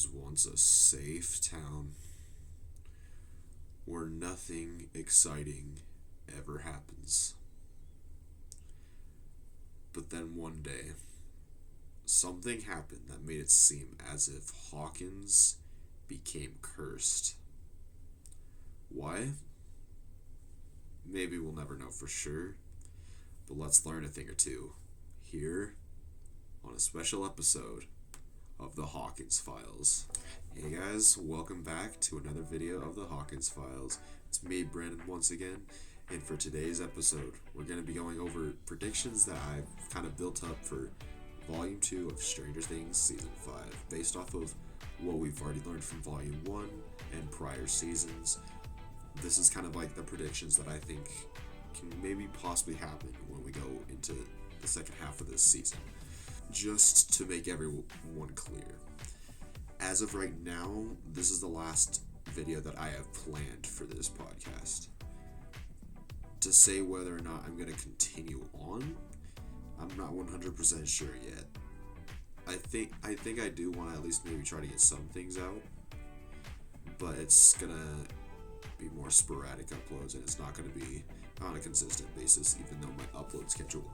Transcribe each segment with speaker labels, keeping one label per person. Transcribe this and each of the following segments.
Speaker 1: was once a safe town where nothing exciting ever happens. But then one day, something happened that made it seem as if Hawkins became cursed. Why? Maybe we'll never know for sure, but let's learn a thing or two here on a special episode of the Hawkins Files. Hey guys, welcome back to another video of the Hawkins Files. It's me, Brandon, once again, and for today's episode, we're going to be going over predictions that I've kind of built up for Volume 2 of Stranger Things Season 5, based off of what we've already learned from Volume 1 and prior seasons. This is kind of like the predictions that I think can maybe possibly happen when we go into the second half of this season. Just to make everyone clear, as of right now, this is the last video that I have planned for this podcast. To say whether or not I'm going to continue on, I'm not 100% sure yet. I think I do want to at least maybe try to get some things out, but it's going to be more sporadic uploads, and it's not going to be on a consistent basis, even though my upload schedule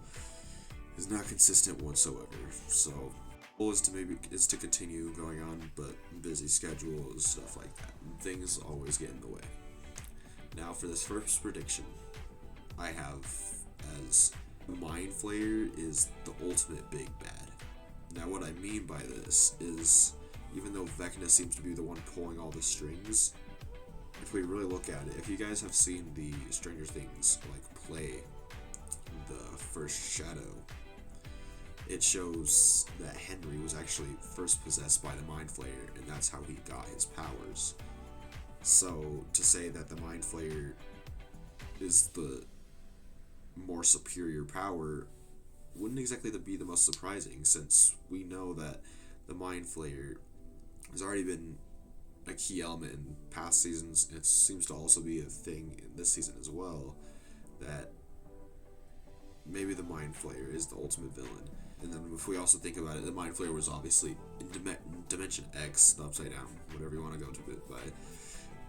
Speaker 1: is not consistent whatsoever. So goal is to continue going on, but busy schedules, stuff like that, and things always get in the way. Now for this first prediction, I have as Mind Flayer is the ultimate big bad. Now what I mean by this is, even though Vecna seems to be the one pulling all the strings, if we really look at it, if you guys have seen the Stranger Things play, the first shadow, it shows that Henry was actually first possessed by the Mind Flayer, and that's how he got his powers. So to say that the Mind Flayer is the more superior power wouldn't exactly be the most surprising, since we know that the Mind Flayer has already been a key element in past seasons. It seems to also be a thing in this season as well, that maybe the Mind Flayer is the ultimate villain. And then if we also think about it, the Mind Flayer was obviously in Dimension X, the Upside Down, whatever you want to go to it by.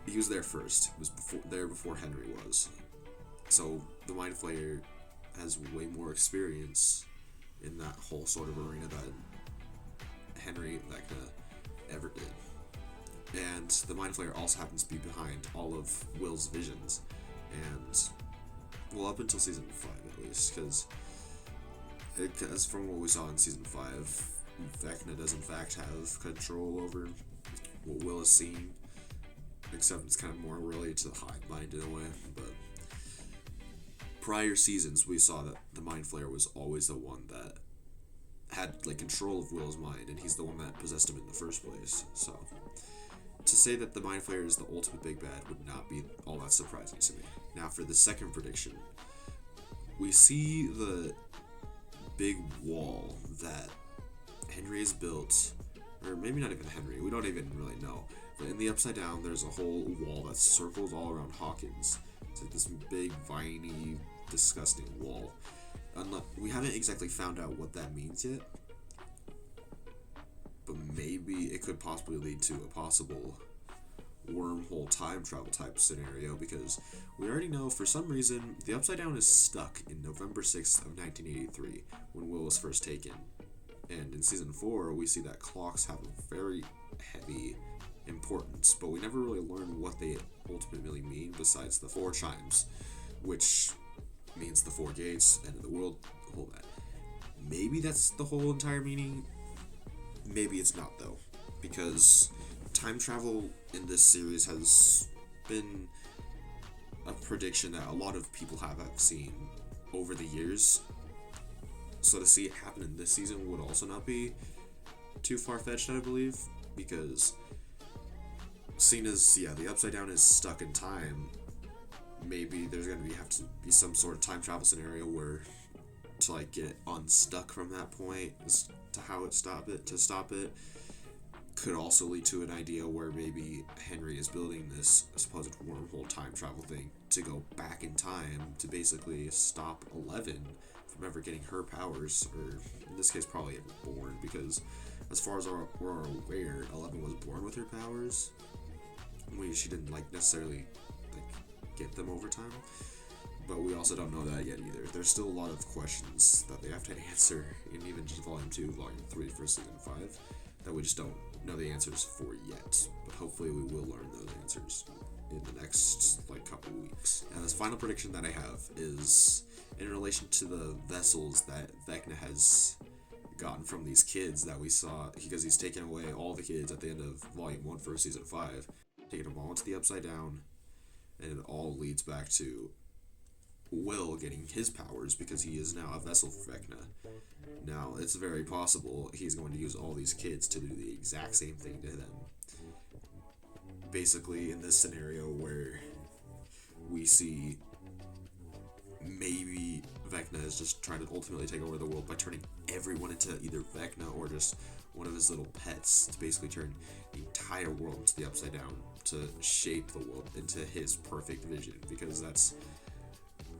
Speaker 1: He was there first. He was before Henry was. So the Mind Flayer has way more experience in that whole sort of arena than Henry ever did. And the Mind Flayer also happens to be behind all of Will's visions. And, well, up until Season 5 at least, because from what we saw in Season 5, Vecna does in fact have control over what Will is seeing, except it's kind of more related to the hive mind in a way. But prior seasons, we saw that the Mind Flayer was always the one that had control of Will's mind, and he's the one that possessed him in the first place. So to say that the Mind Flayer is the ultimate big bad would not be all that surprising to me. Now for the second prediction, we see the big wall that Henry has built, or maybe not even Henry, we don't even really know, but in the Upside Down there's a whole wall that's circled all around Hawkins. It's like this big, viney, disgusting wall. We haven't exactly found out what that means yet, but maybe it could possibly lead to a possible wormhole time travel type scenario, because we already know for some reason the Upside Down is stuck in November 6th of 1983 when Will was first taken. And in Season 4 we see that clocks have a very heavy importance, but we never really learn what they ultimately mean besides the 4 chimes, which means the 4 gates, end of the world, all that. Maybe that's the whole entire meaning. Maybe it's not though, because time travel in this series has been a prediction that a lot of people have seen over the years. So to see it happen in this season would also not be too far-fetched, I believe, because seeing as, the Upside Down is stuck in time, maybe there's going to have to be some sort of time travel scenario where to get unstuck from that point as to how to stop it could also lead to an idea where maybe Henry is building this supposed wormhole time travel thing to go back in time to basically stop 11 from ever getting her powers, or in this case probably ever born, because as far as we're aware, 11 was born with her powers. She didn't like necessarily like get them over time, but we also don't know that yet either. There's still a lot of questions that they have to answer in even just Volume 2, Volume 3 for Season 5 that we just don't know the answers for yet. But hopefully we will learn those answers in the next couple weeks. And this final prediction that I have is in relation to the vessels that Vecna has gotten from these kids that we saw, because he's taken away all the kids at the end of Volume 1 for Season 5, taking them all into the Upside Down, and it all leads back to Will getting his powers because he is now a vessel for Vecna. Now, it's very possible he's going to use all these kids to do the exact same thing to them. Basically, in this scenario where we see maybe Vecna is just trying to ultimately take over the world by turning everyone into either Vecna or just one of his little pets, to basically turn the entire world into the Upside Down, to shape the world into his perfect vision, because that's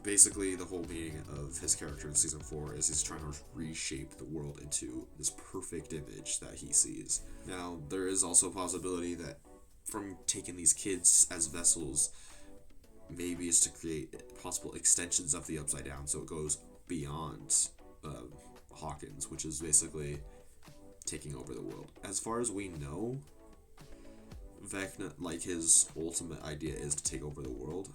Speaker 1: basically the whole meaning of his character in Season 4, is he's trying to reshape the world into this perfect image that he sees. Now, there is also a possibility that from taking these kids as vessels, maybe it's to create possible extensions of the Upside Down, so it goes beyond Hawkins, which is basically taking over the world. As far as we know, Vecna, his ultimate idea is to take over the world,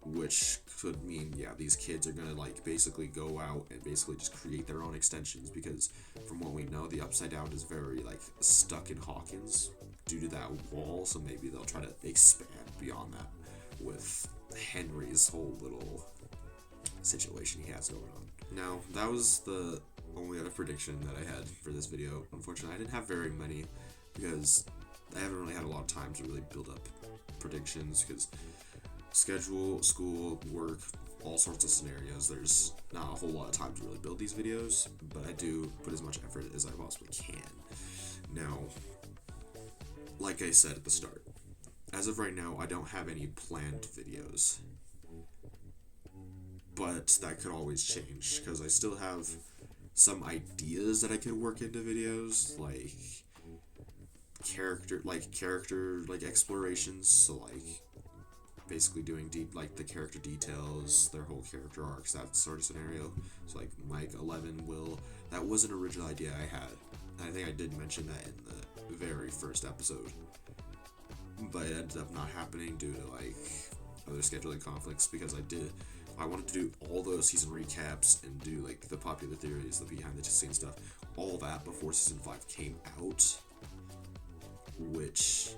Speaker 1: which could mean, these kids are gonna basically go out and basically just create their own extensions, because from what we know, the Upside Down is very stuck in Hawkins due to that wall, so maybe they'll try to expand beyond that with Henry's whole little situation he has going on. Now, that was the only other prediction that I had for this video. Unfortunately, I didn't have very many because I haven't really had a lot of time to really build up predictions, because schedule, school, work, all sorts of scenarios, there's not a whole lot of time to really build these videos, but I do put as much effort as I possibly can. Now, like I said at the start, as of right now, I don't have any planned videos, but that could always change, because I still have some ideas that I could work into videos, character explorations, so basically doing deep the character details, their whole character arcs, that sort of scenario. So Mike, 11, Will, that was an original idea I had. I think I did mention that in the very first episode, but it ended up not happening due to other scheduling conflicts, because I wanted to do all those season recaps and do the popular theories, the behind the scenes stuff, all that before Season 5 came out, which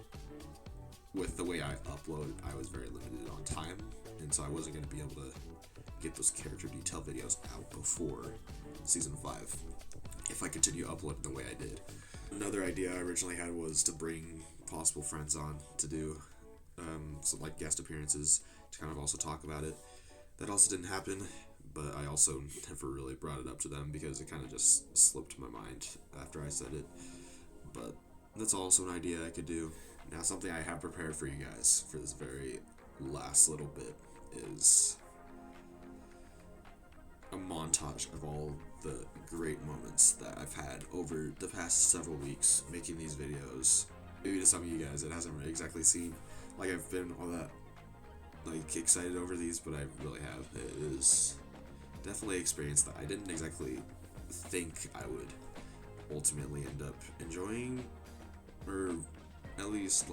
Speaker 1: with the way I upload, I was very limited on time, and so I wasn't going to be able to get those character detail videos out before Season 5 if I continue uploading the way I did. Another idea I originally had was to bring possible friends on to do some guest appearances to kind of also talk about it. That also didn't happen, but I also never really brought it up to them because it kind of just slipped my mind after I said it. But that's also an idea I could do. Now, something I have prepared for you guys for this very last little bit is a montage of all the great moments that I've had over the past several weeks making these videos. Maybe to some of you guys it hasn't really exactly seemed like I've been all that excited over these, but I really have. It is definitely an experience that I didn't exactly think I would ultimately end up enjoying, or at least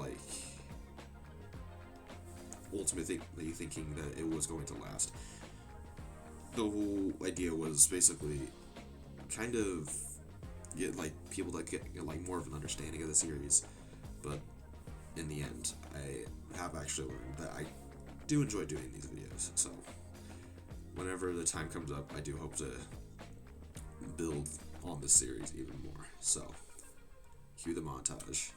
Speaker 1: ultimately thinking that it was going to last. The whole idea was basically kind of get people that get more of an understanding of the series, but in the end I have actually learned that I do enjoy doing these videos, so whenever the time comes up, I do hope to build on this series even more. So cue the montage.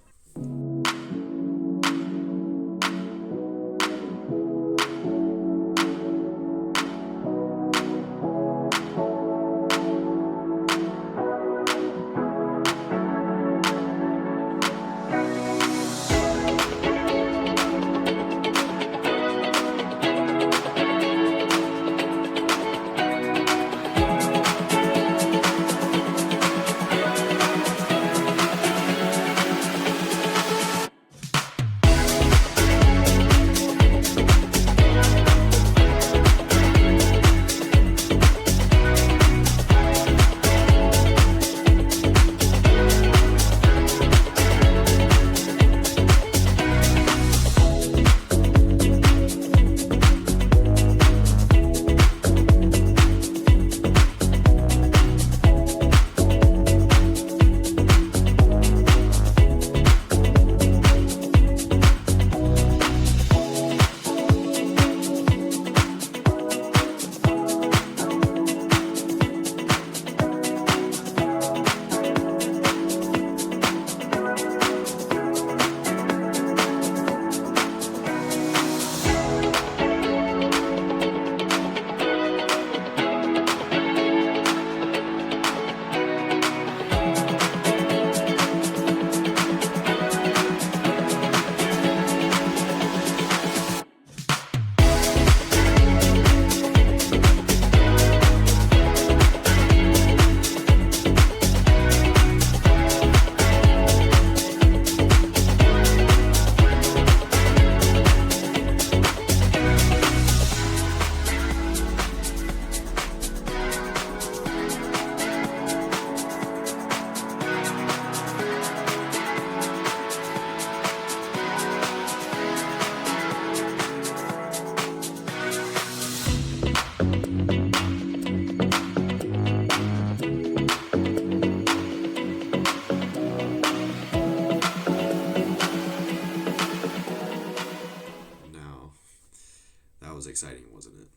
Speaker 1: exciting, wasn't it?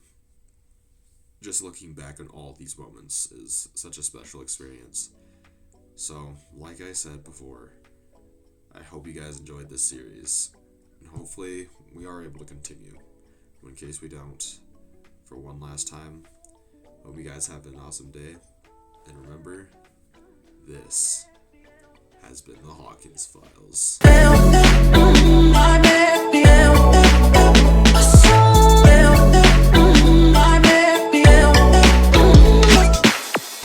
Speaker 1: Just looking back on all these moments is such a special experience. So, like I said before, I hope you guys enjoyed this series, and hopefully we are able to continue. In case we don't, for one last time, hope you guys have an awesome day, and remember, this has been the Hawkins Files.